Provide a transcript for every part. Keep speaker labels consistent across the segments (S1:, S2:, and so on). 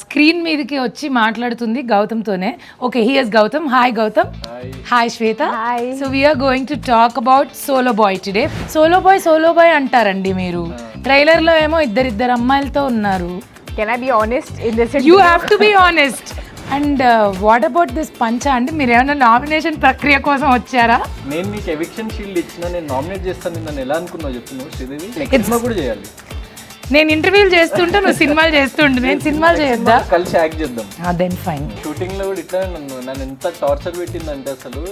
S1: Screen మీదకి వచ్చి మాట్లాడుతుంది గౌతమ్తోనే. Okay, here's Gautham. Hi Gautham. Hi Shweta. So we are going to talk about solo boy today. Solo boy అంటారండి మీరు. ట్రైలర్లో ఏమో ఇద్దరు అమ్మాయిలతో ఉన్నారు.
S2: Can I be honest in this?
S1: You have to be honest. And what about this పంచా అండి? మీరు ఏమైనా నామినేషన్ ప్రక్రియ కోసం వచ్చారా?
S3: నేను నీకు ఎవిక్షన్ షీల్డ్ ఇచ్చిన, నేను నామినేట్ చేస్తాను. నన్ను ఎలా అనుకున్నావు చెప్పు నువ్వు శ్రీదేవి? సినిమా కూడా చేయాలి.
S1: నేను ఇంటర్వ్యూలు చేస్తుంటే నువ్వు సినిమాలు చేస్తుంటే నేను సినిమాలు చేయొద్దా?
S3: కలిసి యాక్ట్ చేద్దాం.
S1: Then fine.
S3: షూటింగ్ లో కూడా ఇట్లా నన్ను ఎంత టార్చర్ పెట్టిందంటే అసలు.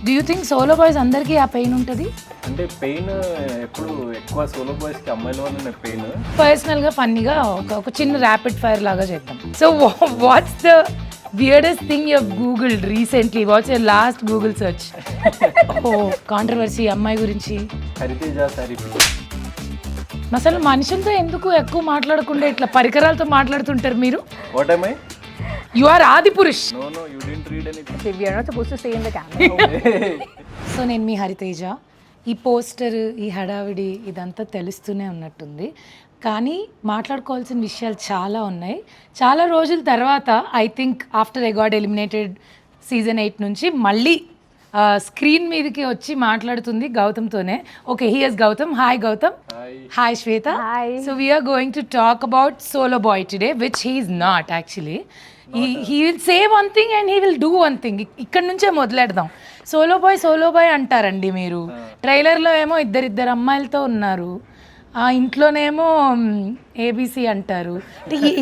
S1: Do you think solo boys అందరికీ ఆ పెయిన్ ఉంటుంది?
S3: అంటే పెయిన్ ఎప్పుడు ఎక్కువ సోలో బాయ్స్ కి అమ్మాయిల వల్ల పెయిన్.
S1: పర్సనల్గా ఫన్నీగా ఒక చిన్న ర్యాపిడ్ ఫైర్ లాగా చేద్దాం. So what's the weirdest thing you have googled recently? What's your last Google search? Controversy అమ్మాయి గురించి.
S3: హరితేజ సారీ.
S1: అసలు మనుషులతో ఎందుకు ఎక్కువ మాట్లాడకుండా ఇట్లా పరికరాలతో మాట్లాడుతుంటారు మీరు?
S3: What am I?
S1: You are Adipurush.
S3: No, you didn't read anything.
S2: We are not supposed to say in the camera.
S1: So నేను మీ హరితేజ. ఈ పోస్టర్, ఈ హడావిడి ఇదంతా తెలుస్తూనే ఉన్నట్టుంది, కానీ మాట్లాడుకోవాల్సిన విషయాలు చాలా ఉన్నాయి. చాలా రోజుల తర్వాత I think after I got eliminated season 8 నుంచి మళ్ళీ స్క్రీన్ మీదకి వచ్చి మాట్లాడుతుంది గౌతమ్తోనే. Okay, here's Gautham. Hi Gautham. Hi Shweta. So we are going to talk about solo boy today, which he is not actually. He will say one thing and he will do one thing. ఇక్కడ నుంచే మొదలెడదాం. Solo boy అంటారండి మీరు. ట్రైలర్లో ఏమో ఇద్దరు అమ్మాయిలతో ఉన్నారు, ఆ ఇంట్లోనేమో ఏబీసీ అంటారు.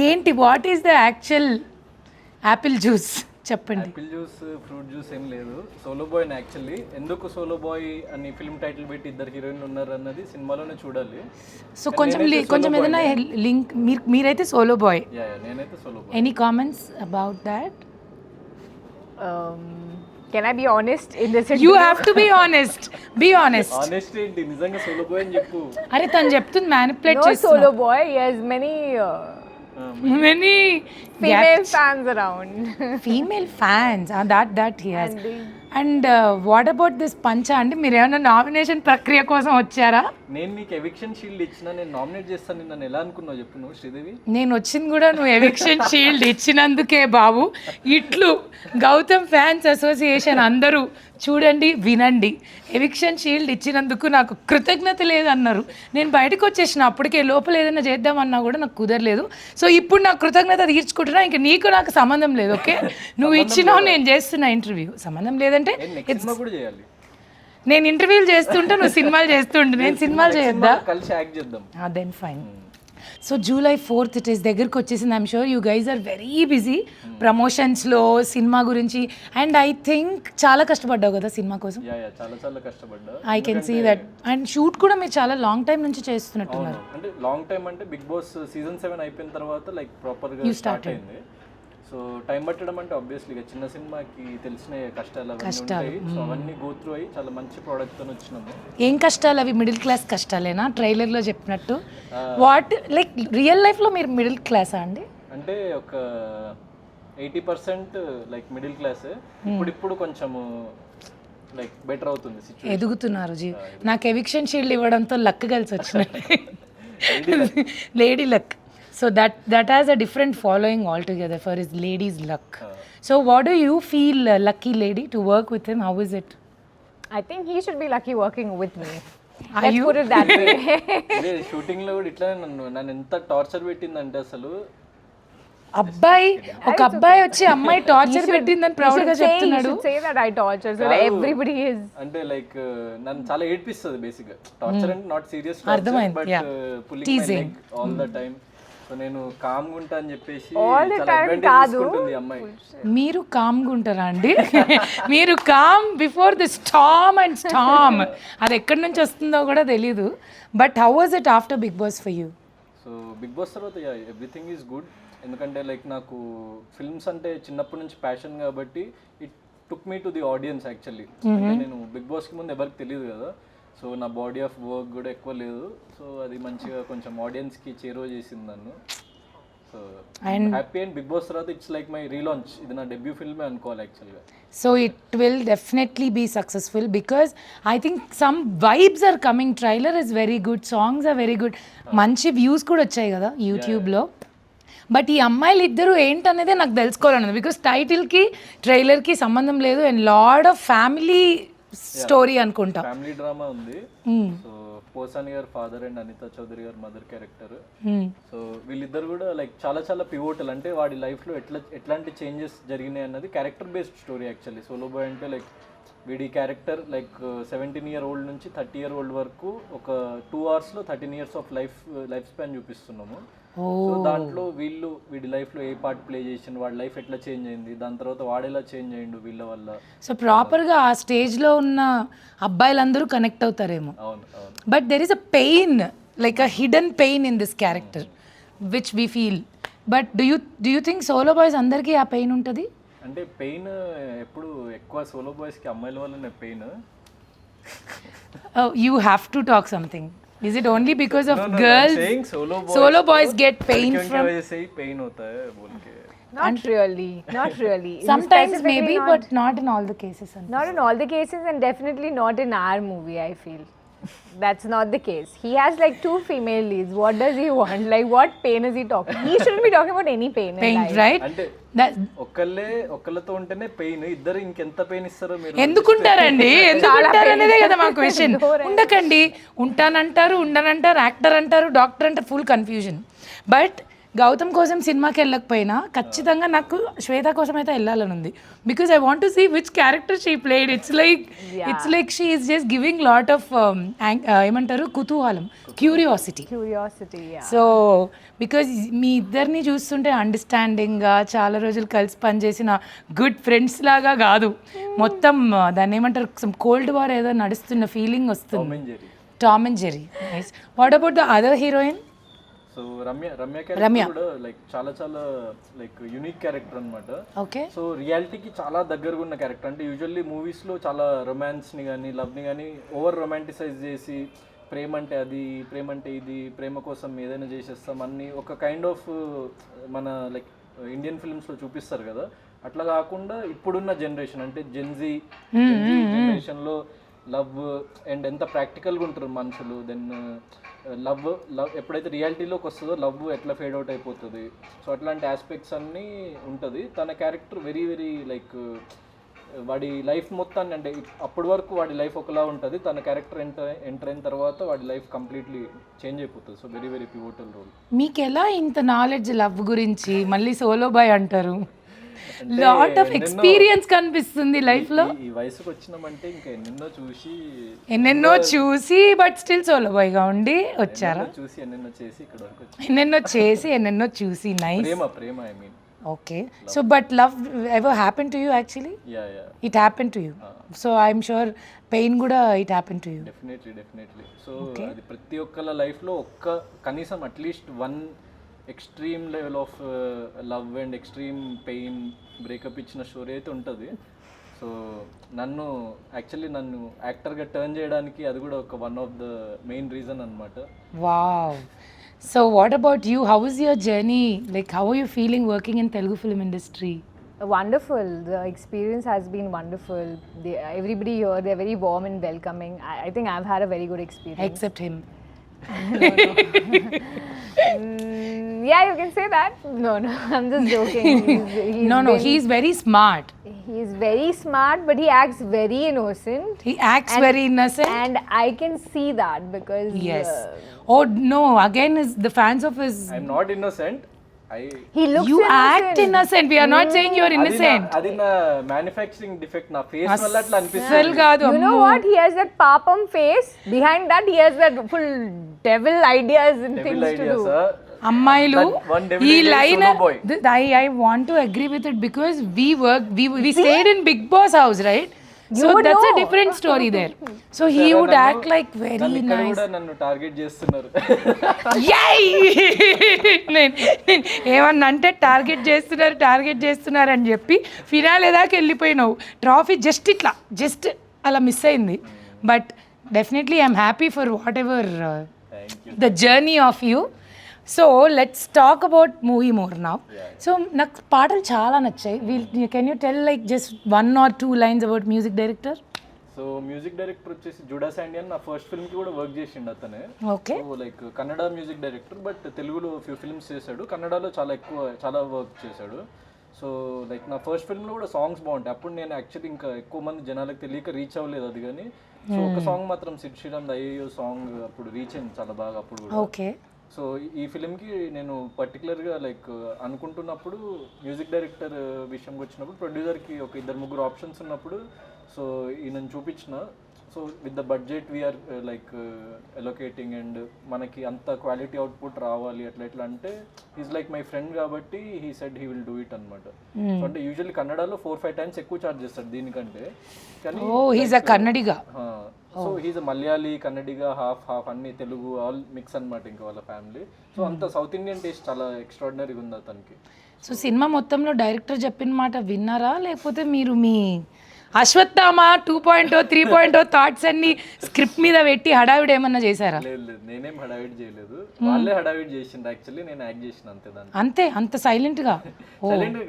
S1: ఏంటి, what is the actual apple juice చెప్పండి.
S3: యాపిల్ జ్యూస్, ఫ్రూట్ జ్యూస్ ఏం లేదు. Solo boy actually. ఎందుకు సోలో బాయ్ అని ఫిల్మ్ టైటిల్ పెట్టి ఇద్దరు హీరోయిన్లు ఉన్నారు అన్నది సినిమాలోనే చూడాలి.
S1: సో కొంచెం ఏదైనా లింక్. మీరైతే సోలో బాయ్.
S3: నేనైతే solo boy.
S1: Any comments about that?
S2: Can I be honest in this?
S1: You have to be honest. Be honest.
S3: Honest ఏంటి, నిజంగా సోలో బాయ్ అని చెప్పు.
S1: అరే తను చెప్తుంది మ్యానిపులేట్
S2: No
S1: చేస్తున్నా.
S2: solo boy. He has many female fans around.
S1: Female fans. That he has. And what about this పంచా అండి? మీరు ఏమైనా నామినేషన్ ప్రక్రియ కోసం వచ్చారా?
S3: నేను నీకు ఎవిక్షన్ షీల్డ్ ఇచ్చిన, నేను నామినేట్ చేస్తాను. నన్ను ఎలా అనుకున్నావు చెప్పు నువ్వు శ్రీదేవి?
S1: నేను వచ్చింది కూడా నువ్వు ఎవిక్షన్ షీల్డ్ ఇచ్చినందుకే బాబు. ఇట్లు గౌతమ్ ఫ్యాన్స్ అసోసియేషన్ అందరూ చూడండి, వినండి. ఎవిక్షన్ షీల్డ్ ఇచ్చినందుకు నాకు కృతజ్ఞత లేదన్నారు. నేను బయటకు వచ్చేసిన అప్పటికే, లోపల ఏదైనా చేద్దామన్నా కూడా నాకు కుదరలేదు. సో ఇప్పుడు నాకు కృతజ్ఞత తీర్చుకుంటున్నా. ఇంకా నీకు నాకు సంబంధం లేదు. ఓకే, నువ్వు ఇచ్చినావు, నేను చేస్తున్నా ఇంటర్వ్యూ. సంబంధం లేదంటే నేను ఇంటర్వ్యూలు చేస్తుంటే నువ్వు సినిమాలు చేస్తుంటే నేను సినిమాలు చేయొద్దా?
S3: కలిసి యాక్ట్ చేద్దాం.
S1: Then fine. So July 4th it is దగ్గరికి వచ్చేసింది. I'm sure you guys are very busy ప్రమోషన్స్లో, సినిమా గురించి. అండ్ ఐ థింక్ చాలా కష్టపడ్డావు కదా సినిమా కోసం.
S3: చాలా కష్టపడ్డా.
S1: I can see that. And shoot కూడా మీరు చాలా లాంగ్ టైం నుంచి చేస్తున్నట్టున్నారు.
S3: అంటే లాంగ్ టైం అంటే బిగ్ బాస్ సీజన్ 7 అయిపోయిన తర్వాత లైక్ ప్రాపర్గా స్టార్ట్ అయింది. సో టైం పట్టడం అంటే ఆబ్వియస్లీ చిన్న సినిమాకి తెలిసిన కష్టాలు అవన్నీ ఉంటాయి. సో అవన్నీ గో త్రూ అయ్యి చాలా మంచి ప్రోడక్ట్ తో వచ్చినాము.
S1: ఏం కష్టాలు అవి? మిడిల్ క్లాస్ కష్టాలేనా ట్రైలర్లో చెప్పినట్టు? వాట్ లైక్ రియల్ లైఫ్లో మీరు మిడిల్ క్లాసా అండి?
S3: అంటే ఒక 80% లైక్ మిడిల్ క్లాస్. ఇప్పుడు కొంచెము లైక్ బెటర్ అవుతుంది సిచ్యువేషన్.
S1: ఎదుగుతున్నారు జీ. నాకు ఎవిక్షన్ షీల్డ్ ఇవ్వడంతో లక్ కలిసి వచ్చినట్టు. Lady luck. So that has a different following altogether for his lady's luck. So what do you feel, lucky lady, to work with him? How is it?
S2: I think he should be lucky working with me.
S1: Are
S2: Let's
S1: you?
S2: put it that way.
S3: అదే shooting లో కూడా ఇట్లా నన్ను ఎంత torture పెట్టిందంటే అసలు.
S1: ఒక అబ్బాయి వచ్చి అమ్మాయి టార్చర్ పెట్టిందని ప్రౌడ్ గా చెప్తున్నాడు.
S2: You should say that I torture so that everybody is.
S3: అంటే లైక్ నన్ను చాలా ఏడ్పిస్తుంది బేసిక్ గా. టార్చర్ అంటే నాట్ సీరియస్
S1: అర్థమైంది.
S3: But pulling my leg all the time. So నేను కామ్ గా ఉంటా అని చెప్పేసి
S2: All the
S3: చాలా
S2: time
S3: అడ్వాంటేజ్ తీసుకుంటుంది ఈ అమ్మాయి.
S1: మీరు కామ్గా ఉంటారా అండి? మీరు calm before the storm and storm. అది ఎక్కడి నుంచి వస్తుందో కూడా తెలీదు. But how was it after Bigg Boss for you?
S3: So Bigg Boss తర్వాత ఎవ్రీథింగ్ ఈజ్ గుడ్. ఎందుకంటే లైక్ నాకు ఫిల్మ్స్ అంటే చిన్నప్పటి నుంచి ప్యాషన్ కాబట్టి it took me to the audience actually. నేను బిగ్ బాస్కి ముందు ఎవరికి తెలియదు కదా. సో నా బాడీ ఆఫ్ వర్క్ కూడా ఎక్కువ లేదు. సో అది మంచిగా కొంచెం ఆడియన్స్కి చేరువ చేసింది నన్ను. So happy. And Bigg Boss తర్వాత ఇట్స్ లైక్ మై రీలాంచ్. ఇది నా డెబ్యూ ఫిల్మే అనుకోవాలి యాక్చువల్గా.
S1: So it will definitely be successful because I think some vibes are coming. Trailer is very good, songs are very good. మంచి views కూడా వచ్చాయి కదా యూట్యూబ్లో. బట్ ఈ అమ్మాయిలు ఇద్దరు ఏంటనేదే నాకు తెలుసుకోవాలన్నది, బికాస్ టైటిల్కి ట్రైలర్కి సంబంధం లేదు and lot of family story అనుకుంటా.
S3: ఫ్యామిలీ డ్రామా ఉంది. సో పోసాని గారు ఫాదర్ అండ్ అనితా చౌదరి గారు మదర్ క్యారెక్టర్. సో వీళ్ళిద్దరు కూడా లైక్ చాలా చాలా పివోటల్, అంటే వాడి లైఫ్లో ఎట్లాంటి చేంజెస్ జరిగినాయి అన్నది character based story actually. Solo boy అంటే లైక్ వీడి క్యారెక్టర్ లైక్ 17 year old నుంచి 30 year old వరకు ఒక 2 hours 13 years of life span చూపిస్తున్నాము. సో దాంట్లో వీడి లైఫ్లో ఏ పార్ట్ ప్లే చేసిండు, వాడి లైఫ్ ఎట్లా చేంజ్ అయింది, దాని తర్వాత వాడెలా చేంజ్ అయ్యిండు వీళ్ళ వల్ల.
S1: సో ప్రాపర్గా ఆ స్టేజ్లో ఉన్న అబ్బాయిలందరూ కనెక్ట్ అవుతారేమో.
S3: అవును అవును.
S1: But there is a pain, like a hidden pain in this character which we feel. But do you think solo boys అందరికీ ఆ పెయిన్ ఉంటుంది?
S3: అంటే పెయిన్ ఎప్పుడు ఎక్కువ సోలో బాయ్స్కి అమ్మాయిల వల్లనే pain.
S1: You have to talk something. Is it only because of girls? Solo boys get pain from.
S3: pain hota hai bol ke.
S2: Not really, not really.
S1: Sometimes
S2: Specifically
S1: maybe,
S2: not,
S1: but not in all the cases.
S2: not in all the cases, and definitely not in our movie, I feel. That's not the case. He has like 2 female leads. What does he want? Like what pain is he talking? He shouldn't be talking about any pain in
S1: Pain,
S2: life.
S1: right?
S3: అంటే ఒక్కళ్ళతో ఉంటేనే pain, ఇద్దరు ఇంకెంత pain ఇస్తారో మీరు.
S1: ఎందుకుంటారండి, ఎందుకుంటారనేదే కదా మా question. ఉండకండి, ఉంటానంటారు, ఉండనంటారు, actor అంటారు, డాక్టర్ అంటారు, ఫుల్ కన్ఫ్యూజన్. బట్ గౌతమ్ కోసం సినిమాకి వెళ్ళకపోయినా ఖచ్చితంగా నాకు శ్వేత కోసం అయితే వెళ్ళాలని ఉంది, because I want to see which character she played. It's like she is just giving lot of ఏమంటారు కుతూహలం, క్యూరియాసిటీ.
S2: Yeah.
S1: సో బికాజ్ మీ ఇద్దరిని చూస్తుంటే అండర్స్టాండింగ్గా చాలా రోజులు కలిసి పనిచేసిన గుడ్ ఫ్రెండ్స్ లాగా కాదు, మొత్తం దాన్ని ఏమంటారు కోల్డ్ వార్ ఏదో నడుస్తున్న ఫీలింగ్ వస్తుంది. Tom and Jerry. Nice. What about the other heroine?
S3: So Ramya character కూడా లైక్ చాలా చాలా లైక్ యూనిక్ క్యారెక్టర్ అనమాట.
S1: ఓకే.
S3: సో రియాలిటీకి చాలా దగ్గరగా ఉన్న క్యారెక్టర్. అంటే యూజువల్లీ మూవీస్లో చాలా రొమాన్స్ని కానీ లవ్ని కానీ ఓవర్ రొమాంటిసైజ్ చేసి ప్రేమ అంటే అది, ప్రేమ అంటే ఇది, ప్రేమ కోసం ఏదైనా చేసేస్తాం అన్ని ఒక కైండ్ ఆఫ్ మన లైక్ ఇండియన్ ఫిల్మ్స్లో చూపిస్తారు కదా, అట్లా కాకుండా ఇప్పుడున్న జనరేషన్ అంటే జెన్జీ జనరేషన్లో లవ్ అండ్ ఎంత ప్రాక్టికల్గా ఉంటారు మనుషులు. దెన్ లవ్ ఎప్పుడైతే రియాలిటీలోకి వస్తుందో లవ్ ఎట్లా ఫేడ్ అవుట్ అయిపోతుంది. సో అట్లాంటి ఆస్పెక్ట్స్ అన్నీ ఉంటుంది. తన క్యారెక్టర్ వెరీ వెరీ లైక్ వాడి లైఫ్ మొత్తాన్ని, అంటే అప్పటి వరకు వాడి లైఫ్ ఒకలా ఉంటుంది, తన క్యారెక్టర్ ఎంటర్ అయిన తర్వాత వాడి లైఫ్ కంప్లీట్లీ చేంజ్ అయిపోతుంది. So very very pivotal role.
S1: మీకు ఎలా ఇంత నాలెడ్జ్ లవ్ గురించి? మళ్ళీ సోలో బాయ్ అంటారు, లాట్ ఆఫ్ ఎక్స్పీరియన్స్ కనిపిస్తుంది లైఫ్ లో.
S3: ఈ వయసుకు వచ్చినామంటే ఇంకా
S1: ఎన్నెన్నో చూసి బట్ స్టిల్ సోలో బాయ్ గా ఉండి వచ్చారా?
S3: చూసి ఎన్నెన్నో చేసి ఇక్కడ వరకు
S1: ఎన్నెన్నో చూసి నైస్.
S3: ప్రేమ I mean.
S1: Okay. So but love ever happen to you actually? It happen to you. So I'm sure pain కూడా it happen to you.
S3: Definitely. So అది ప్రతి ఒక్కళ్ళ లైఫ్లో కనీసం at least 1 extreme level of love and extreme pain breakup ఇచ్చిన story అయితే ఉంటుంది. So నన్ను యాక్టర్గా టర్న్ చేయడానికి అది కూడా ఒక one of the main reason అనమాట.
S1: Wow. So what about you? How is your journey? Like how are you feeling working in Telugu film industry?
S2: Wonderful. The experience has been wonderful. Everybody here, they're very warm and welcoming. I think I've had a very good experience.
S1: Except him.
S2: Yeah, you can say that. No, I'm just joking.
S1: He's very smart.
S2: He's very smart, but he acts very innocent.
S1: He acts very innocent.
S2: And I can see that because...
S1: Yes. Oh, no. Again, the fans of his...
S3: I'm not innocent.
S2: He looks
S1: you
S2: innocent.
S1: act innocent. We are not saying you're innocent.
S3: అది నా manufacturing defect, నా face వల్ల అట్లా అనిపిస్తుంది.
S1: అసలు కాదు.
S2: You know what? He has that papam face. Behind that, he has that full devil ideas and
S3: Devil
S2: things
S3: ideas,
S2: to do.
S1: అమ్మాయిలు ఈ line
S3: solo
S1: I want to agree with it because we stayed in Big Boss house, right? So that's a different story there. So he would act like very nice.
S3: కూడా నన్ను target చేస్తున్నారు.
S1: ఏమన్నా అంటే target చేస్తున్నారు అని చెప్పి finale దాకా వెళ్ళిపోయినావు. Trophy just అలా మిస్ అయింది. But definitely I'm happy for what ever the journey of you. So let's talk about movie more now. So నాకు పాటలు చాలా నచ్చాయి. Can you tell like just 1 or 2 lines about music director?
S3: So music director వచ్చేసి జుడా శాండియన్ నా first ఫిల్మ్కి కూడా work చేసిండు అతనే.
S1: Okay.
S3: So like Kannada music director, but తెలుగులో ఫ్యూ ఫిల్మ్స్ చేశాడు, కన్నడలో చాలా వర్క్ చేశాడు. సో లైక్ నా ఫస్ట్ ఫిల్మ్లో కూడా సాంగ్స్ బాగుంటాయి. అప్పుడు నేను యాక్చువల్లీ ఇంకా ఎక్కువ మంది జనాలకు తెలియక రీచ్ అవ్వలేదు అది, కానీ సో ఒక సాంగ్ మాత్రం సిడ్ శ్రీరామ్ అయ్యో సాంగ్ అప్పుడు రీచ్ అయింది చాలా బాగా అప్పుడు కూడా.
S1: ఓకే.
S3: సో ఈ ఫిలింకి నేను పర్టికులర్గా లైక్ అనుకుంటున్నప్పుడు మ్యూజిక్ డైరెక్టర్ విషయంకి వచ్చినప్పుడు ప్రొడ్యూసర్కి ఒక 2-3 ఆప్షన్స్ ఉన్నప్పుడు సో ఈయనను చూపించిన. So with the budget we're like allocating and మనకి అంత క్వాలిటీ అవుట్పుట్ రావాలి అట్లా ఎట్లా అంటే ఈజ్ లైక్ మై ఫ్రెండ్ కాబట్టి he said he will do it అనమాట. సో అంటే యూజువల్లీ కన్నడలో 4-5 టైమ్స్ ఎక్కువ చార్జ్ చేస్తాడు దీనికంటే, కానీ
S1: Kannadiga.
S3: So he's Malayali Kannadiga half అన్ని తెలుగు ఆల్ మిక్స్ అనమాట ఇంకా వాళ్ళ ఫ్యామిలీ. సో అంత సౌత్ ఇండియన్ టేస్ట్ చాలా ఎక్స్ట్రాడినరీగా ఉంది అతనికి.
S1: సో సినిమా మొత్తంలో డైరెక్టర్ చెప్పిన మాట విన్నారా, లేకపోతే మీరు మీ అశ్వత్థామ 2.0 3.0 థాట్స్ అన్ని స్క్రిప్ట్ మీద పెట్టి హడావిడి ఏమన్నా చేశారా?
S3: లేదు, నేనేం హడావిడి చేయలేదు, వాళ్ళే హడావిడి చేసిండ్రు యాక్చువల్లీ, నేను యాక్ట్ చేసిన అంతే
S1: అంతే. అంత సైలెంట్ గా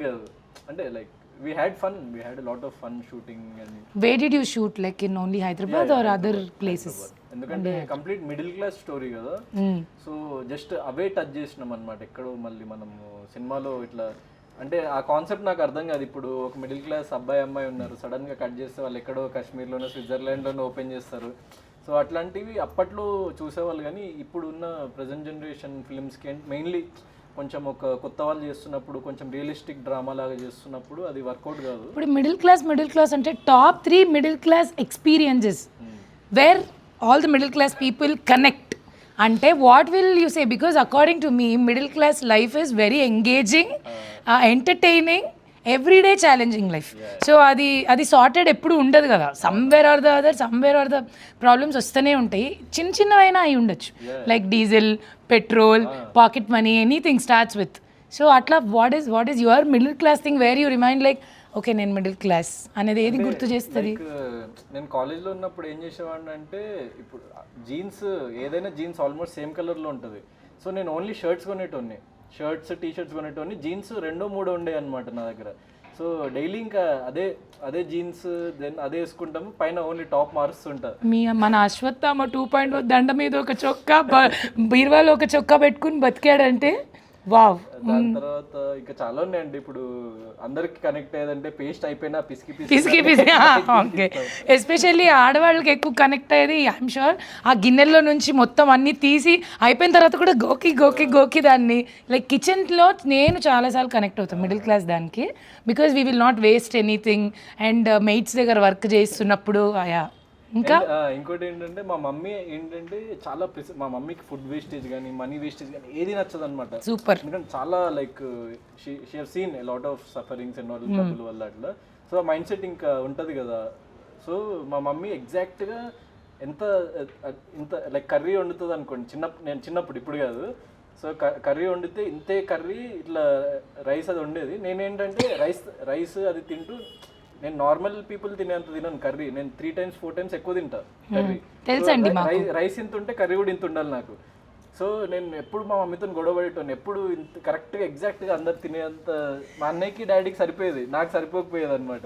S3: కాదు అంటే like we had a lot of fun shooting. And
S1: where did you shoot, like in only Hyderabad or other places?
S3: ఎందుకంటే కంప్లీట్ మిడిల్ క్లాస్ స్టోరీ కదా, సో జస్ట్ అవే టచ్ చేసినాం అనమాట. ఎక్కడో మళ్ళీ మనం సినిమాలో ఇట్లా అంటే ఆ కాన్సెప్ట్ నాకు అర్థం కాదు. ఇప్పుడు ఒక మిడిల్ క్లాస్ అబ్బాయి అమ్మాయి ఉన్నారు, సడన్ గా కట్ చేస్తే వాళ్ళు ఎక్కడో కాశ్మీర్లోనో స్విట్జర్లాండ్లోనో ఓపెన్ చేస్తారు. సో అట్లాంటివి అప్పట్లో చూసేవాళ్ళు, కానీ ఇప్పుడు ఉన్న ప్రజెంట్ జనరేషన్ ఫిల్మ్స్కి మెయిన్లీ కొంచెం ఒక కొత్త వాళ్ళు చేస్తున్నప్పుడు కొంచెం రియలిస్టిక్ డ్రామా లాగా చేస్తున్నప్పుడు అది వర్కౌట్ కాదు.
S1: ఇప్పుడు మిడిల్ క్లాస్ అంటే top 3 middle class experiences where all the middle class people connect అంటే what will you say? Because according to me middle class life is very engaging, entertaining, everyday challenging life. So అది sorted ఎప్పుడు ఉండదు కదా, somewhere or the problems వస్తూనే ఉంటాయి. చిన్నవైనా అయి ఉండొచ్చు, like diesel, petrol, pocket money, anything starts with. So అట్లా what is your middle class thing where you remind like okay నేను మిడిల్ క్లాస్ అనేది ఏది గుర్తు చేస్తుంది?
S3: నేను కాలేజ్లో ఉన్నప్పుడు ఏం చేసేవాడిని అంటే, ఇప్పుడు జీన్స్ ఏదైనా జీన్స్ ఆల్మోస్ట్ సేమ్ కలర్లో ఉంటుంది. సో నేను ఓన్లీ షర్ట్స్ కొనేటోని, షర్ట్స్ టీ షర్ట్స్ కొనేటోని, జీన్స్ 2-3 ఉండే అనమాట నా దగ్గర. సో డైలీ ఇంకా అదే జీన్స్ దెన్ అదే వేసుకుంటాము, పైన ఓన్లీ టాప్ మారుస్తుంటా.
S1: మన అశ్వత్థామ 2.0 దండ మీద ఒక చొక్కా, బీరువాలో ఒక చొక్కా పెట్టుకుని బతికాడంటే వావ్.
S3: దాని తర్వాత ఇంకా చాలా ఉన్నాయండి. ఇప్పుడు అందరికి కనెక్ట్ అయ్యేదంటే పేస్ట్ అయిపోయినా
S1: పిసికి ఓకే. ఎస్పెషల్లీ ఆడవాళ్ళకి ఎక్కువ కనెక్ట్ అయ్యేది ఐఎమ్ షూర్ ఆ గిన్నెల్లో నుంచి మొత్తం అన్నీ తీసి అయిపోయిన తర్వాత కూడా గోకి దాన్ని లైక్ కిచెన్లో నేను చాలాసార్లు కనెక్ట్ అవుతాను మిడిల్ క్లాస్ దానికి, because we will not waste anything. And mates దగ్గర వర్క్ చేస్తున్నప్పుడు ఇంకా
S3: ఇంకోటి ఏంటంటే మా మమ్మీ ఏంటంటే చాలా మా మమ్మీకి ఫుడ్ వేస్టేజ్ కానీ మనీ వేస్టేజ్ కానీ ఏది నచ్చదు అనమాట.
S1: సూపర్.
S3: ఎందుకంటే చాలా like she have seen a lot of sufferings and all trouble వల్ల అట్లా. సో ఆ మైండ్ సెట్ ఇంకా ఉంటుంది కదా. సో మా మమ్మీ ఎగ్జాక్ట్గా ఇంత లైక్ కర్రీ వండుతుంది అనుకోండి, నేను చిన్నప్పుడు, ఇప్పుడు కాదు. సో కర్రీ వండితే ఇంతే కర్రీ ఇట్లా రైస్ అది వండేది. నేనేంటంటే రైస్ అది తింటూ నేను నార్మల్ పీపుల్ తినేంత తినను కర్రీ, నేను 3 times 4 times ఎక్కువ తింటా కర్రీ. రైస్ ఇంత ఉంటే కర్రీ కూడా ఇంత ఉండాలి నాకు. సో నేను ఎప్పుడు మా మమ్మీతో గొడవ పడేటోని, ఎప్పుడు ఇంత కరెక్ట్గా ఎగ్జాక్ట్గా అందరు తినేంత మా అన్నయ్యకి డాడీకి సరిపోయేది, నాకు సరిపోకపోయేది అనమాట.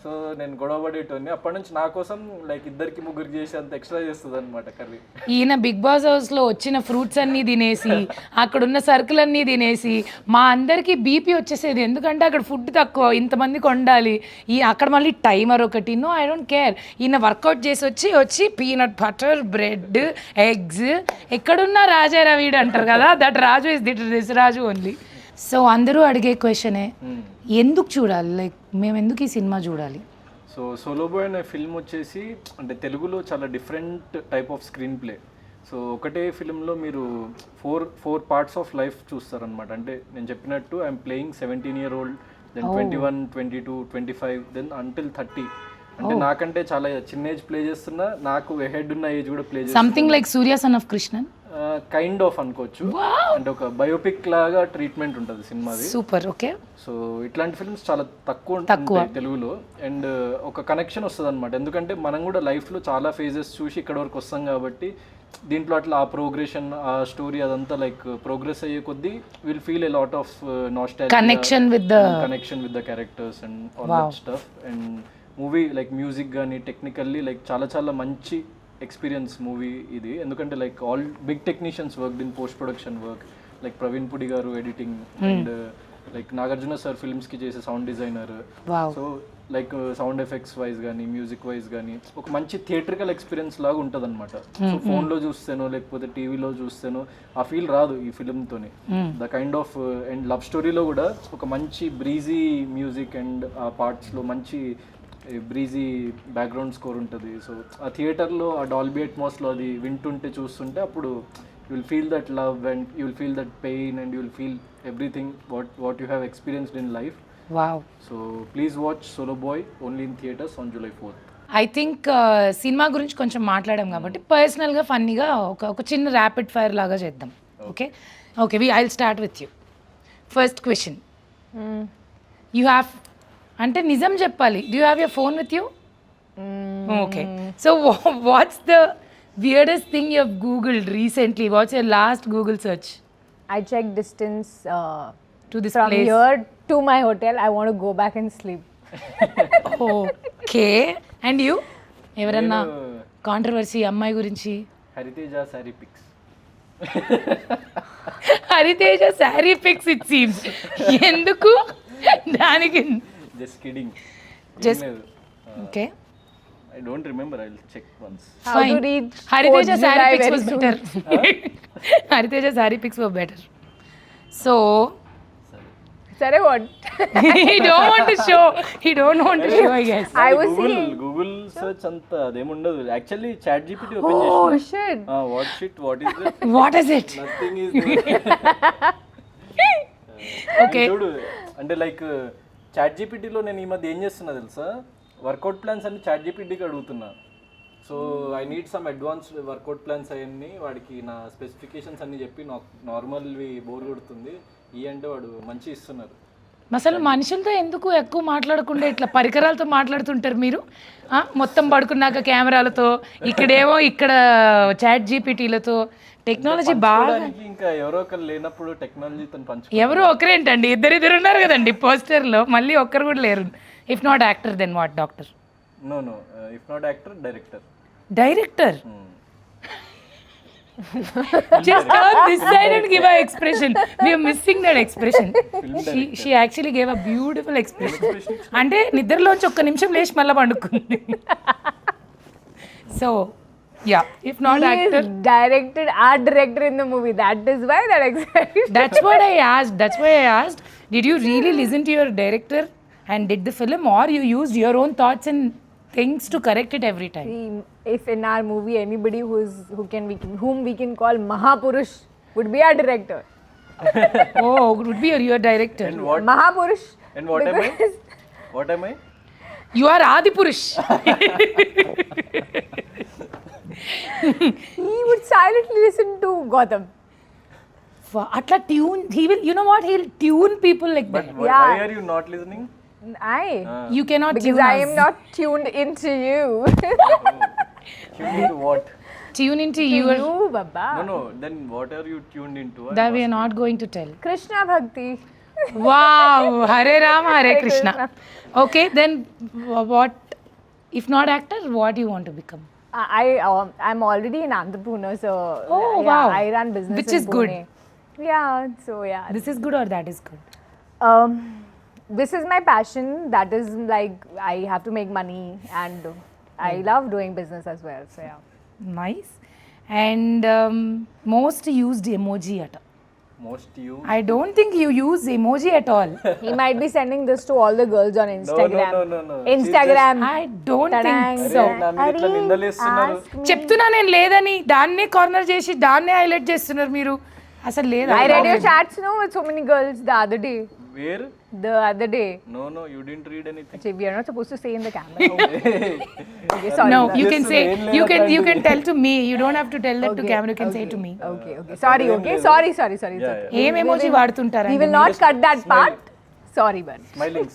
S3: సో నేను గొడవ పడేటోని. అప్పటి నుంచి నా కోసం లైక్ 2-3 చేసేంత ఎక్స్ట్రా చేస్తుంది అనమాట కర్రీ.
S1: ఈయన బిగ్ బాస్ హౌస్లో వచ్చిన ఫ్రూట్స్ అన్నీ తినేసి అక్కడున్న సరుకులు అన్నీ తినేసి మా అందరికీ బీపీ వచ్చేసేది. ఎందుకంటే అక్కడ ఫుడ్ తక్కువ, ఇంతమందికి వండాలి, అక్కడ మళ్ళీ టైమర్ ఒకటి. No I don't care. ఈయన వర్కౌట్ చేసి వచ్చి పీనట్ బటర్, బ్రెడ్, ఎగ్స్, ఎక్కడున్నా రాజారా వీడు అంటారు కదా, that Raju is this Raju only. So అందరూ అడిగే క్వశ్చనే, ఎందుకు చూడాలి, లైక్ మేము ఎందుకు ఈ సినిమా చూడాలి?
S3: సో సోలో బాయ్ అనే ఫిల్మ్ వచ్చేసి అంటే తెలుగులో చాలా different type of screenplay. So ఒకటే ఫిల్మ్లో మీరు ఫోర్ పార్ట్స్ ఆఫ్ లైఫ్ చూస్తారనమాట. అంటే నేను చెప్పినట్టు I'm playing 17-year-old, then 21, 22, 25, then until 30. అంటే నాకంటే చాలా చిన్న ఏజ్ ప్లే చేస్తున్నా, నాకు హెడ్ ఉన్న ఏజ్ కూడా ప్లే చేస్తున్నా.
S1: Something like Surya son of Krishnan
S3: kind of అనుకోవచ్చు. అంటే ఒక బయోపిక్ లాగా ట్రీట్మెంట్ ఉంటుంది సినిమాది.
S1: సూపర్. ఓకే.
S3: సో ఇట్లాంటి ఫిల్మ్స్ చాలా తక్కువ ఉంటాయి తెలుగులో. అండ్ ఒక కనెక్షన్ వస్తుంది అనమాట, ఎందుకంటే మనం కూడా లైఫ్లో చాలా ఫేజెస్ చూసి ఇక్కడ వరకు వస్తాం కాబట్టి దీంట్లో అట్లా ఆ ప్రోగ్రెషన్, ఆ స్టోరీ అదంతా లైక్ ప్రోగ్రెస్ అయ్యే కొద్దీ will feel a lot of nostalgia,
S1: connection with the
S3: characters and all that stuff. And movie like music కానీ టెక్నికల్లీ లైక్ చాలా చాలా మంచి ఎక్స్పీరియన్స్ మూవీ ఇది. ఎందుకంటే like all big technicians work in post production work, like Praveen Pudi గారు editing and like Nagarjuna sir ఫిల్మ్స్కి చేసే sound designer. So like sound effects wise కానీ మ్యూజిక్ వైజ్ కానీ ఒక మంచి థియేట్రికల్ ఎక్స్పీరియన్స్ లాగా ఉంటుంది అనమాట. సో ఫోన్లో చూస్తేనో లేకపోతే టీవీలో చూస్తేనో ఆ ఫీల్ రాదు ఈ ఫిల్మ్తోని. The kind of and love స్టోరీలో కూడా ఒక మంచి బ్రీజీ మ్యూజిక్ అండ్ ఆ పార్ట్స్లో మంచి బ్రీజీ బ్యాక్గ్రౌండ్ స్కోర్ ఉంటుంది. సో ఆ థియేటర్లో ఆ డాల్బీ అట్మాస్లో అది వింటుంటే చూస్తుంటే అప్పుడు you will feel that love and you will feel that pain and you will feel everything what you have experienced in life.
S1: Wow.
S3: So please watch Solo Boy only in theaters on July 4th.
S1: I think cinema గురించి కొంచెం మాట్లాడాం కాబట్టి పర్సనల్గా ఫన్నీగా ఒక చిన్న rapid fire లాగా చేద్దాం. Okay okay I will start with you. First question, you have అంటే నిజం చెప్పాలి, do you have your phone with you? Okay, so what's the weirdest thing you have googled recently? What's your last Google search?
S2: I check distance
S1: To this
S2: from
S1: place.
S2: here to my hotel. I want to go back and sleep.
S1: Okay. And you? ఎవరన్నా controversy అమ్మాయి గురించి?
S3: Hariteja sari pics.
S1: Hariteja sari pics it seems. ఎందుకు దానికి?
S3: Just kidding.
S1: Just- okay
S3: I don't remember. I'll check once.
S2: How to read
S1: Hariteja
S2: 4th
S1: sari
S2: July
S1: pics
S2: very
S1: was
S2: soon.
S1: Better. Hariteja sari pics were better. So
S2: Sorry, what?
S1: he don't want to show. He don't want to show, I guess.
S2: I was seeing.
S3: Google search అంతా అదేముండదు. Actually ChatGPT open
S2: Oh
S3: చేసిన.
S2: shit.
S3: What shit what is it?
S1: What is it?
S3: Nothing is
S1: Okay.
S3: చూడు అంటే like chat జీపీటీలో నేను ఈ మధ్య ఏం చేస్తున్నా తెలుసా, వర్కౌట్ ప్లాన్స్ అన్ని చాట్ జీపీటీకి అడుగుతున్నా. So I need some advanced work out plans అవన్నీ వాడికి నా స్పెసిఫికేషన్స్ అన్ని చెప్పి నాకు నార్మల్వి బోర్ కొడుతుంది ఈ అంటే వాడు మంచి ఇస్తున్నారు.
S1: అసలు మనుషులతో ఎందుకు ఎక్కువ మాట్లాడకుండా ఇట్లా పరికరాలతో మాట్లాడుతుంటారు మీరు? మొత్తం పడుకున్నాక కెమెరాలతో, ఇక్కడేమో ఇక్కడ చాట్ జీపీటీలతో టెక్నాలజీ బాగా.
S3: పంచుకోవడానికి ఇంకా ఎవరో ఒకరు లేనప్పుడు టెక్నాలజీతో పంచు.
S1: ఎవరు ఒకరేంటండి, ఇద్దరు ఉన్నారు కదండి పోస్టర్లో, మళ్ళీ ఒక్కరు కూడా లేరు. If not actor then what? Doctor?
S3: No if not actor director.
S1: Director? Just turn this side and give an expression. We are missing that expression. She actually gave a beautiful expression. అంటే నిద్రలోంచి ఒక్క నిమిషం లేచి మళ్ళీ పండుకుంది. So yeah, if not
S2: He
S1: actor,
S2: is directed art director in the movie. That is why that excited.
S1: that's what I asked. That's why I asked. Did you really listen to your director and did the film, or you used your own thoughts and things to correct it every time?
S2: If in our movie anybody whom we can call Mahapurush would be our director.
S1: Oh, it would be your director.
S3: And what?
S2: Mahapurush.
S3: And what am I?
S2: because
S3: What am I?
S1: You are Adipurush.
S2: he would silently listen to Gotham.
S1: Atla tune, he will, you know what, he'll tune people like
S3: But
S1: that.
S2: Yeah.
S3: why are you not listening?
S1: You cannot
S2: Because
S1: tune
S2: I
S1: us.
S2: am not tuned into you.
S3: Tuned into what?
S1: Tune into
S2: To
S1: your,
S2: you, Baba.
S3: No. Then what are you tuned into?
S1: that we are not going to tell.
S2: Krishna Bhakti.
S1: Wow, Hare Ram, Hare Krishna. Okay, then what, if not actor, what do you want to become?
S2: I'm already an entrepreneur, so
S1: Oh,
S2: yeah,
S1: wow.
S2: I run business
S1: Which
S2: in
S1: is good.
S2: Pune. Yeah, so yeah.
S1: This is good or that is good?
S2: This is my passion. That is like I have to make money, and I love doing business as well. So yeah.
S1: Nice. And most used emoji at all.
S3: Most you?
S1: I don't think you use emoji at all.
S2: He might be sending this to all the girls on Instagram.
S3: No.
S2: Instagram.
S1: I don't
S2: Tadang.
S1: think so.
S3: అరే, నా మీద ఇట్లా నిందలేస్తున్నారు.
S2: ask me.
S1: చెప్తున్నా నేను లేదని, దాన్నే corner చేసి దాన్నే హైలైట్ చేస్తున్నారు మీరు. అసలు లేదా?
S2: I read your chats, no, with so many girls the other day.
S3: Where?
S2: The other day.
S3: No, you didn't read anything.
S2: Actually, we are not supposed to say in the camera. Okay, sorry.
S1: No,
S2: sir.
S1: you can
S3: Yes,
S1: say,
S3: main
S1: you
S3: layer
S1: can tell to me. You don't have to tell that to
S2: Okay,
S1: camera. You can say to me.
S2: Okay. Sorry, okay. Sorry. It's
S3: Yeah,
S2: okay.
S1: ఏం emoji
S2: We
S1: వాడుతుంటారండి?
S2: will not cut that part. Sorry, but.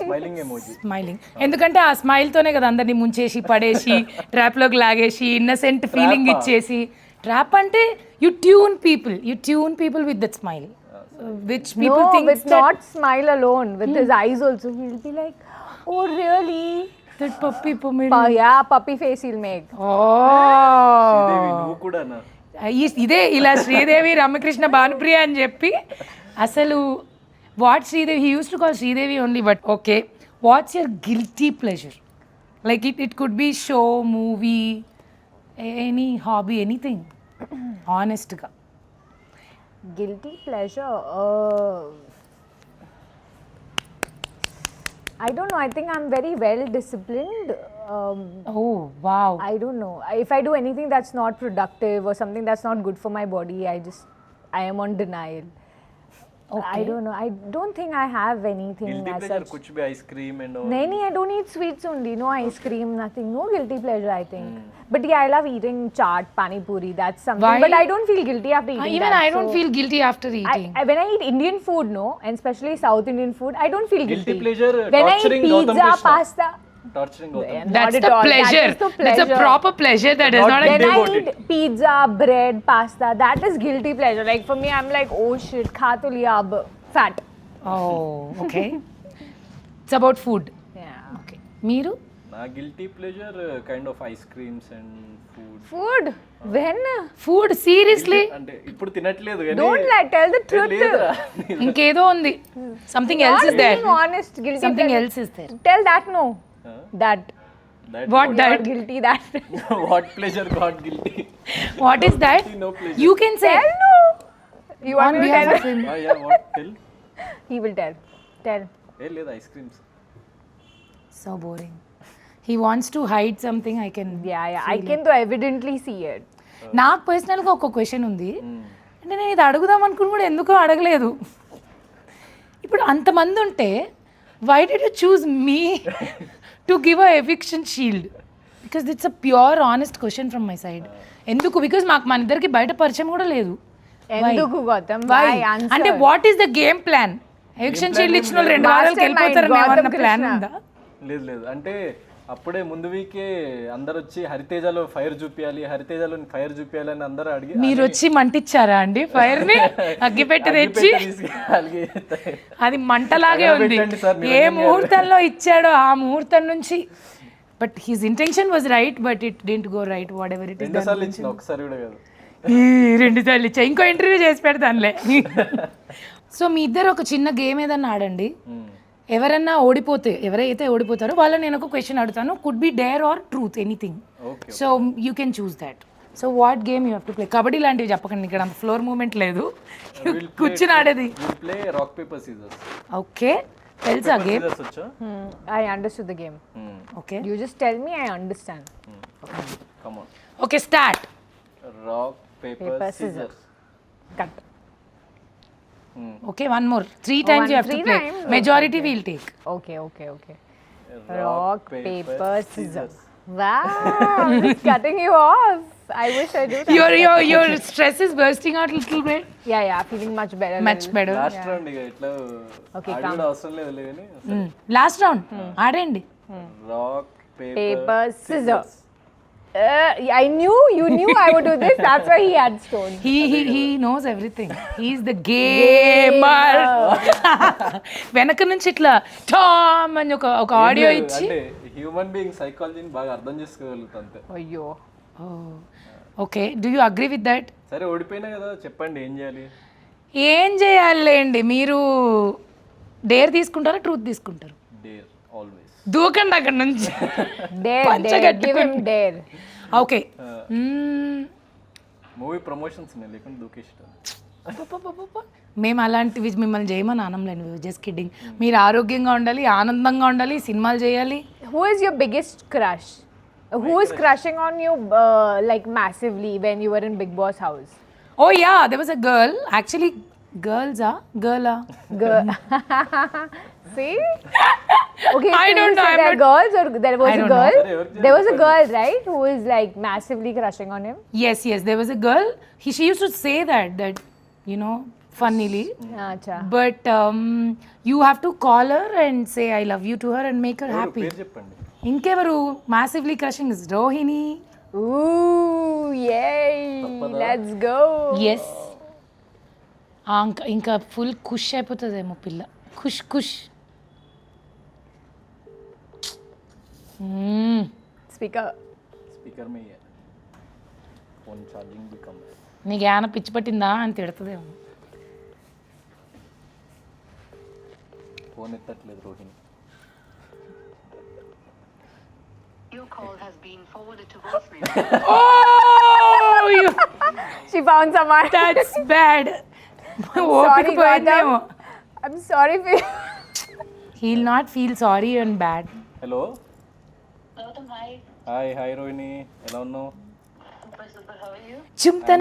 S3: Smiling emoji.
S1: Smiling. ఎందుకంటే ఆ smile తోనే కదా అందరినీ ముంచేసి పడేసి trap లోకి లాగేసి ఇన్నసెంట్ ఫీలింగ్ ఇచ్చేసి. ట్రాప్ అంటే you tune people with that smile, which people
S2: No,
S1: think
S2: with not smile alone, with his eyes also. He'll be like, oh really?
S1: That puppy పొమిడి
S2: Yeah, puppy face he'll make.
S3: Sridevi నువ్వు కూడా నా
S1: ఇదే ఇలా శ్రీదేవి రామకృష్ణ భానుప్రియ అని చెప్పి అసలు what Sridevi he use to call Sridevi only but okay what's your guilty pleasure like it could be show movie any hobby anything ఆనెస్ట్గా
S2: Guilty pleasure. I don't know. I think I'm very well disciplined.
S1: Oh wow
S2: I don't know. If I do anything that's not productive or something that's not good for my body, I am on denial. I don't know. I don't think I have anything
S3: guilty
S2: as
S3: pleasure
S2: such.
S3: కుచ్ బి ice cream and
S2: Naini, I don't eat sweets only. No ice cream, nothing. No guilty pleasure, I think. But yeah, I love eating chaat, pani puri. That's something.
S1: Why?
S2: But I don't feel guilty after eating
S1: even
S2: that.
S1: I don't
S2: so
S1: feel guilty after eating
S2: when I eat Indian food, no, and especially South Indian food, I don't feel
S3: guilty
S2: guilty.
S3: Pleasure
S2: When I eat
S3: torturing Gautam
S2: pizza,
S3: Krishna
S2: pasta,
S3: torturing Gautam
S2: not
S1: That's
S2: at
S1: the
S2: all.
S1: pleasure.
S2: That is the
S1: That's a
S2: pleasure.
S1: proper pleasure that is
S3: Not
S1: not a
S2: When I
S3: devoted.
S2: eat pizza, bread, pasta, that is guilty pleasure. Like for me, I'm like, oh shit, kha to liya ab, fat.
S1: Oh, okay. It's about food.
S2: Yeah.
S1: Okay. మీరు
S3: నా guilty pleasure kind of ice creams and food
S2: Food? When?
S1: Food seriously
S3: అంటే ఇప్పుడు తినట్లేదు కానీ
S2: Don't lie, tell the truth.
S3: లేదురా
S1: ఇంకేదో ఉంది something else
S2: Not
S1: is there
S2: being honest, guilty
S1: something
S2: pleasure.
S1: Else is there
S2: Tell that no. That.
S1: What
S2: You're
S1: that
S2: guilty that.
S3: What pleasure got guilty
S1: what is that
S3: no pleasure
S1: you can say
S2: Tell no. You want
S1: on
S2: me to
S1: behalf
S2: tell?
S1: of him
S3: yeah what tell
S2: He will tell. Tell.
S3: ఏ లేదు ice creams
S1: so boring he wants to hide something I can
S2: Yeah. I can though evidently see it.
S1: నాకు పర్సనల్గా ఒక question ఉంది అంటే నేను ఇది అడుగుదాం అనుకుని కూడా ఎందుకో అడగలేదు ఇప్పుడు అంతమంది ఉంటే why did you choose me to give a eviction shield because it's a pure honest question from my side ఎందుకు బికాస్ మాకు మన ఇద్దరికి బయట పరిచయం కూడా లేదు
S2: ఎందుకు గౌతమ్?
S1: Why?
S2: Why? Answer.
S1: అంటే what is the game plan eviction shield ఇచ్చిన వాళ్ళు 2 వారాలకు
S2: Mastermind,
S1: వెళ్ళిపోతారని ఏమన్నా
S2: గౌతమ్
S1: ప్లాన్
S2: కృష్ణ.
S1: ఉందా
S3: లేదు లేదు అంటే అప్పుడే ముందు వీకే అందరు వచ్చి హరితేజలో ఫైర్ చూపించాలి హరితేజలో ఫైర్ చూపించాలి అని అందరూ అడిగి
S1: మీరు వచ్చి మంటిచ్చారా అండి ఫైర్ ని అగ్గిపెట్టి తెచ్చి అది మంటలాగే ఉంది
S3: పెట్టండి సార్,
S1: ఏ
S3: నిరంజన్ గారు.
S1: ముహూర్తంలో ఇచ్చాడో ఆ ముహూర్తం నుంచి but his intention was right but it didn't go right what ever it is
S3: రెండుసార్లు ఇచ్చిన ఒకసారి కూడా కాదు
S1: 2 సార్లు ఇచ్చా ఇంకో ఇంటర్వ్యూ చేసి పెడతానులే సో మీ ఇద్దరు ఒక చిన్న గేమ్ ఏదన్నా ఆడండి ఎవరన్నా ఓడిపోతే ఎవరైతే ఓడిపోతారో వాళ్ళని నేను ఒక క్వశ్చన్ అడుగుతాను could be dare or truth anything
S3: okay
S1: so you can choose that so what game you have to play kabaddi లాంటివి చెప్పకండి ఇక్కడ ఫ్లోర్ మూమెంట్ లేదు కూర్చుని ఆడేది
S3: play rock paper scissors
S1: okay తెలుసా గేమ్
S3: సీజర్స్ వచ్చా
S2: I understood the game.
S1: Okay
S2: You just tell me, I understand.
S3: Come on
S1: okay start
S3: rock paper
S2: Paper,
S3: సీజర్స్
S2: Cut.
S1: Okay one more 3 times you have to
S2: 3
S1: play
S2: times?
S1: majority we'll take
S2: Okay. Rock, paper, scissors. Wow, just cutting you off. I wish I do that.
S1: your stress is bursting out little bit
S2: Yeah, feeling much better.
S1: much better
S3: last round ఇక ఇట్లా
S2: Okay,
S3: ఆడి కూడా అవసరం లేదు కానీ
S1: last round ఆడండి
S3: rock
S2: Paper,
S3: paper
S2: scissors. I knew you knew I would do this. That's why he had stones.
S1: he knows everything he's the gamer వెనక నుంచి ఇట్లా టామ్ అని ఒక ఆడియో ఇచ్చి
S3: అంటే హ్యూమన్ బీయింగ్ సైకాలజీని బాగా అర్థం చేసుకోగలుగుతా అంతే
S2: Ayyo.
S1: Okay do you agree with that
S3: సరే ఓడిపోయినా కదా చెప్పండి ఏం చేయాలి
S1: ఏం చేయాలండి మీరు డేర్ తీసుకుంటారా ట్రూత్ తీసుకుంటారు
S3: డేర్ ఆల్వేస్
S1: దూకండి అక్కడ నుంచి
S2: Dare. Give him dare.
S1: Okay
S3: movie promotions ఉన్నాయి లేకుంటే దూకేష్టం
S1: మేము అలాంటివి మిమ్మల్ని చేయమని ఆనంలేను జస్ట్ కిడ్డింగ్ మీరు ఆరోగ్యంగా ఉండాలి ఆనందంగా ఉండాలి సినిమాలు చేయాలి
S2: Who is your biggest crush? Who is crushing on you like massively when you were in Big Boss house?
S1: Oh yeah there was a girl actually గర్ల్సా గర్లా
S2: Girl. See? Okay,
S1: I
S2: so
S1: don't
S2: you
S1: know,
S2: said
S1: I'm
S2: there are
S1: not-
S2: girls or there was
S1: I
S2: a
S1: don't know.
S2: girl?
S3: Sorry,
S2: There was a girl, right, who is like massively crushing on him?
S1: yes there was a girl she used to say that you know funnily
S2: Acha.
S1: but you have to call her and say I love you to her and make her happy
S3: పేరు చెప్పండి
S1: ఇంకెవరు massively crushing is Rohini
S2: Ooh, yay! Let's go.
S1: Yes ఇంకా full ఖుష్ అయిపోతుందేమో పిల్ల ఖుష్
S2: Speaker.
S3: Speaker में ही है phone charging भी कम है
S1: నీకు ఏమైనా పిచ్చి పట్టిందా అని తిడుతుందేమో.
S3: ఫోన్ ఎత్తట్లేదు Rohini.
S4: Your call has been forwarded to voicemail.
S1: Oh, you-
S2: She found someone.
S1: that's bad. ఓపిక
S2: Sorry,
S1: పోయిందేమో.
S2: Gautam. I'm sorry for you.
S1: He'll not feel sorry and bad.
S3: Hello
S4: Gautam, hi.
S3: Hi hi Rohini, ఎలా ఉన్నావు?
S4: Super, how are you?
S1: చుమ్తన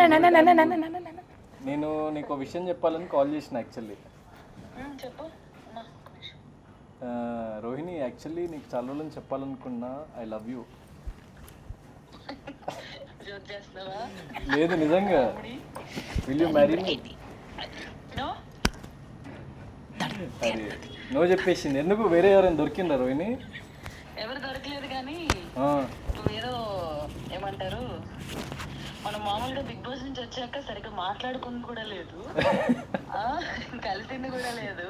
S3: నేను నీకు విషయం చెప్పాలని call చేసిన actually.
S4: చెప్పు.
S3: Rohini, actually నీకు చాలా రోజులని చెప్పాలనుకున్నా ఐ లవ్ యూ.
S4: జోక్ చేస్తున్నావా?
S3: లేదు నిజంగా. Will you marry me?
S4: No?
S3: అరే నువ్వు చెప్పేసింది ఎందుకు, వేరే ఎవరైనా దొరికిందా రోహిణి?
S4: ఎవరు దొరకలేదు కానీ
S3: ఆ,
S4: నువ్వేదో ఏమంటారు, మనం మామూలుగా బిగ్ బాస్ నుంచి వచ్చాక సరిగ్గా మాట్లాడుకుంది కూడా లేదు, కలిసింది కూడా లేదు.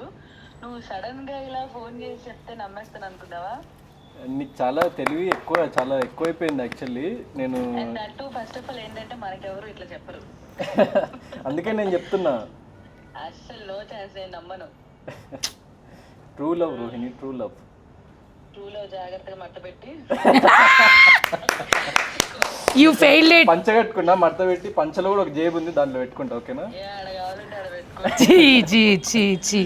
S4: నువ్వు సడన్ గా ఇలా ఫోన్ చేసి చెప్తే నమ్మేస్తాను అనుకున్నావా?
S3: నీకు చాలా తెలివి ఎక్కువ, చాలా ఎక్కువైపోయింది యాక్చువల్లీ. నేను
S4: and that first of all ఏంటంటే మనకెవరు ఇట్లా చెప్పరు.
S3: అందుకే నేను చెప్తున్నా.
S4: అస్సలు నో ఛాన్స్, నేను నమ్మను.
S3: True love Rohini, true love.
S4: ట్రూలో జాగ్రత్తగా మట్ట పెట్టి
S1: You failed it.
S3: పంచ కట్టుకున్నా, మడత పెట్టి, పంచలో కూడా ఒక జేబు ఉంది, దాంట్లో పెట్టుకుంటా. ఓకేనా?
S4: ఏ ఆడ కావాలంటే ఆడ పెట్టుకో.
S1: చీ.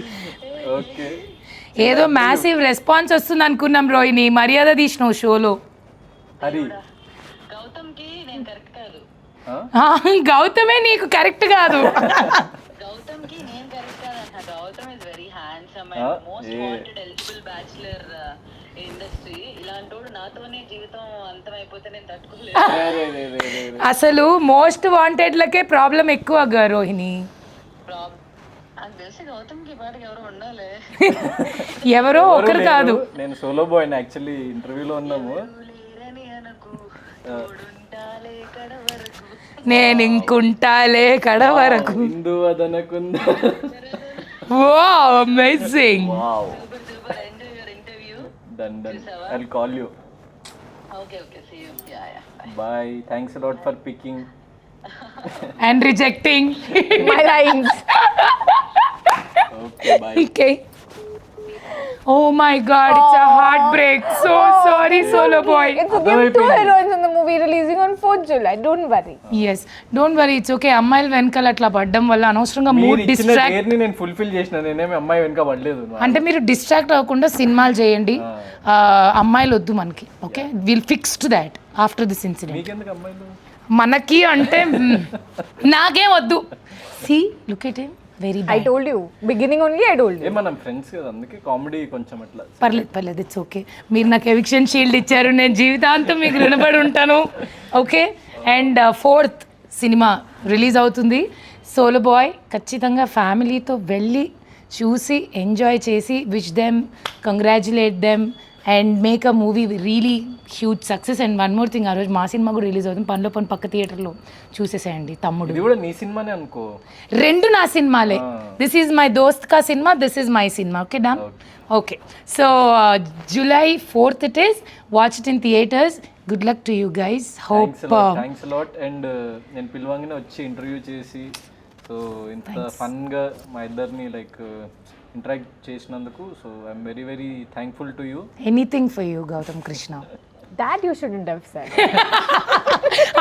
S3: ఓకే.
S1: ఏదో మ్యాసివ్ రెస్పాన్స్ వస్తుంది అనుకున్నాం రోహిణి, మర్యాద తీసినావు షోలో.
S3: హరి
S4: గౌతమ్కి నేను కరెక్ట్ కాదు,
S1: గౌతమే నీకు కరెక్ట్ కాదు.
S4: గౌతమ్కి నేను కరెక్ట్ కాదు అంట. Gautam is very handsome and most wanted eligible bachelor industry. ఇలాంటోడు నాతోనే జీవితం అంతమైపోతే నేను తట్టుకోలేదు.
S1: అసలు మోస్ట్ వాంటెడ్లకే ప్రాబ్లం ఎక్కువ రోహిణి.
S4: నాకు తెలిసి గౌతమ్కి ఈ పాటకి ఎవరు ఉండాలి.
S1: ఎవరో ఒకరు కాదు.
S3: నేను సోలో బాయ్ యాక్చువల్లీ, ఇంటర్వ్యూలో ఉన్నాము.
S4: లేరని అనకు, తోడుంటాలే కడ వరకు.
S1: నేను ఇంకుంటాలే కడ వరకు.
S3: హిందూ అదనకుంద.
S1: Wow, amazing.
S3: Wow,
S4: super enjoy your interview.
S3: Done. I'll call you.
S4: Okay see you. Yeah
S3: bye. Thanks a lot for picking
S1: And rejecting.
S2: My lines.
S3: Okay bye.
S1: Okay. Oh my God, it's a heartbreak. So sorry, Solo Boy.
S2: It's okay. We have 2 heroines in the movie releasing on 4th July. Don't worry.
S1: Yes, don't worry, it's okay. అమ్మాయిల వెనకాల అట్లా పడ్డం వల్ల అనవసరంగా mood
S3: మీరు ఇచ్చిన
S1: distract.
S3: డేర్ని నేను fulfil చేసిన, నేనేమి అమ్మాయి వెనక పడలేదు.
S1: అంటే మీరు డిస్ట్రాక్ట్ అవ్వకుండా సినిమాలు చేయండి. అమ్మాయిలు వద్దు మనకి. Okay, will fix to that after this incident.
S3: మీకెందుకు అమ్మాయిలు?
S1: మనకి అంటే నాకేం వద్దు. See look at him, very
S2: I told you. Beginning only I told you.
S3: మనం ఫ్రెండ్స్ కదా, అందుకే కామెడీ కొంచెం అట్లా.
S1: పర్లేదు, ఇట్స్ ఓకే. మీరు నాకు ఎవిక్షన్ షీల్డ్ ఇచ్చారు, నేను జీవితాంతం మీకు రుణపడి ఉంటాను. Okay. And 4th cinema release అవుతుంది సోలో బాయ్. ఖచ్చితంగా ఫ్యామిలీతో వెళ్ళి చూసి ఎంజాయ్ చేసి, wish them, congratulate them and make a movie really huge success. And one more thing, ఆ రోజు మా సినిమా కూడా రిలీజ్ అవుతుంది. పనిలో పని పక్క థియేటర్లో చూసేసేయండి. తమ్ముడు
S3: ఇది కూడా నీ సినిమానే అనుకో.
S1: రెండు నా సినిమాలే. దిస్ ఈజ్ మై దోస్త్ కా cinema, this is my cinema. Okay done. Okay, so July 4th it is. Watch it in theaters. Good luck to you guys. Hope.
S3: Thanks a lot. And నేను పిలవంగానే వచ్చి ఇంటర్వ్యూ చేసి, సో ఇంత ఫన్గా మా ఇద్దరిని like interact చేసినందుకు, so I'm very very thankful to you.
S1: Anything for you, Gautam Krishna.
S2: That you shouldn't have said.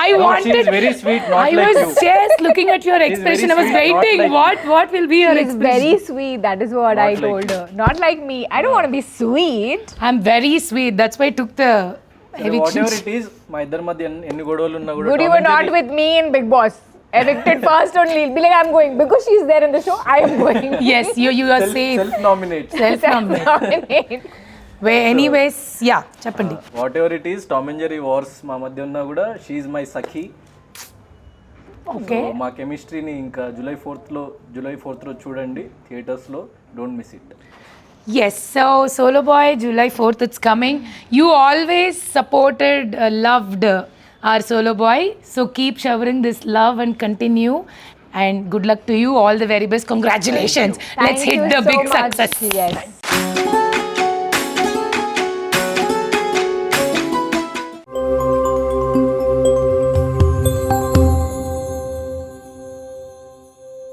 S1: I wanted.
S3: She is very sweet, not
S1: I
S3: like
S1: was
S3: you.
S1: just looking at your expression. I was
S3: sweet, not
S1: waiting.
S3: like
S1: What will be your
S2: She's
S1: expression?
S2: very sweet. That is what
S3: Not
S2: I
S3: like
S2: told
S3: you.
S2: her. Not like me. I don't want to be sweet.
S1: I'm very sweet. That's why I took the
S3: what
S1: eviction.
S3: Ever it is, మా ఇద్దరి మధ్య ఎన్ని గొడవలు ఉన్నా కూడా
S2: Good, you were not with me in Big Boss. Evicted first only. Be like, I'm going. Because she's there in the show, I am going.
S1: Yes, you are safe.
S3: Self nominate.
S1: Self-nominate.
S2: Nominate.
S1: Anyways, yeah, చెప్పండి.
S3: What ever it is, Tom and Jerry wars మా మధ్య ఉన్నా కూడా she my Sakhi.
S1: Okay,
S3: మా కెమిస్ట్రీని ఇంకా July 4th లో చూడండి థియేటర్స్లో. Don't miss it.
S1: yes, so Solo Boy July 4th it's coming. You always supported, loved our Solo Boy, so keep showering this love and continue, and good luck to you. All the very best. Congratulations. Let's
S2: Thank
S1: hit
S2: you
S1: the
S2: so
S1: big
S2: much.
S1: success.
S2: Yes.